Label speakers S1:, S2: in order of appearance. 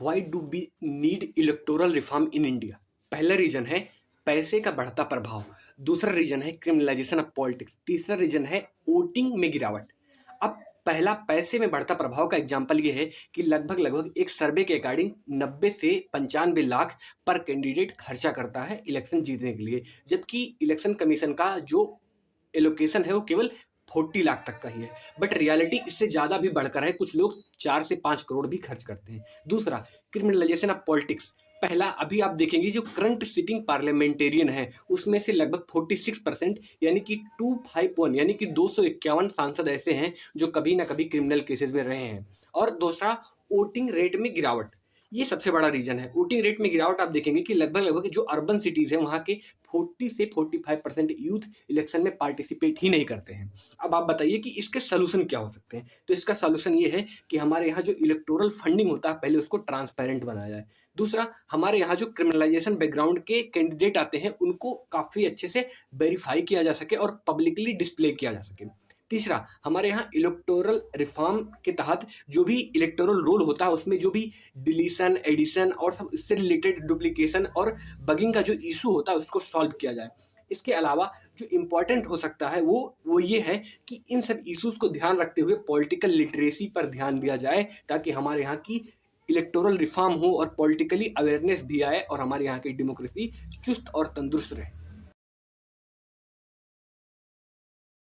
S1: Why do we need electoral reform in India. पहला reason है पैसे का बढ़ता प्रभाव, दूसरा रीजन है क्रिमिनलाइजेशन ऑफ पॉलिटिक्स, तीसरा रीजन है वोटिंग में गिरावट। अब पहला पैसे में बढ़ता प्रभाव का एग्जाम्पल ये है कि लगभग एक सर्वे के अकॉर्डिंग 90 से 95 लाख पर कैंडिडेट खर्चा करता है इलेक्शन जीतने के लिए, जबकि इलेक्शन कमीशन का जो एलोकेशन है वो केवल 40 लाख तक का ही है। बट रियलिटी इससे ज़्यादा भी बढ़कर है, कुछ लोग 4 से 5 करोड़ भी खर्च करते हैं। दूसरा, क्रिमिनलाइजेशन ऑफ पॉलिटिक्स। पहला, अभी आप देखेंगे जो करंट सिटिंग पार्लियामेंटेरियन है उसमें से लगभग 46% यानी कि 251 यानी कि 251 सांसद ऐसे हैं जो कभी ना कभी क्रिमिनल केसेस में रहे हैं। और दूसरा, वोटिंग रेट में गिरावट। ये सबसे बड़ा रीजन है। वोटिंग रेट में गिरावट आप देखेंगे कि लगभग जो अर्बन सिटीज है वहाँ के 40 से 45% यूथ इलेक्शन में पार्टिसिपेट ही नहीं करते हैं। अब आप बताइए कि इसके सोल्यूशन क्या हो सकते हैं। तो इसका सोल्यूशन ये है कि हमारे यहाँ जो इलेक्टोरल फंडिंग होता है पहले उसको ट्रांसपेरेंट बनाया जाए। दूसरा, हमारे यहाँ जो क्रिमिनलाइजेशन बैकग्राउंड के कैंडिडेट आते हैं उनको काफ़ी अच्छे से वेरीफाई किया जा सके और पब्लिकली डिस्प्ले किया जा सके। तीसरा, हमारे यहाँ इलेक्टोरल रिफॉर्म के तहत जो भी इलेक्टोरल रोल होता है उसमें जो भी डिलीशन, एडिशन और सब इससे रिलेटेड डुप्लीकेशन और बगिंग का जो इशू होता है उसको सॉल्व किया जाए। इसके अलावा जो इम्पोर्टेंट हो सकता है वो ये है कि इन सब इश्यूज को ध्यान रखते हुए पॉलिटिकल लिटरेसी पर ध्यान दिया जाए, ताकि हमारे यहाँ की इलेक्टोरल रिफॉर्म हो और पॉलिटिकली अवेयरनेस भी आए और हमारे यहाँ की डेमोक्रेसी चुस्त और तंदुरुस्त रहे।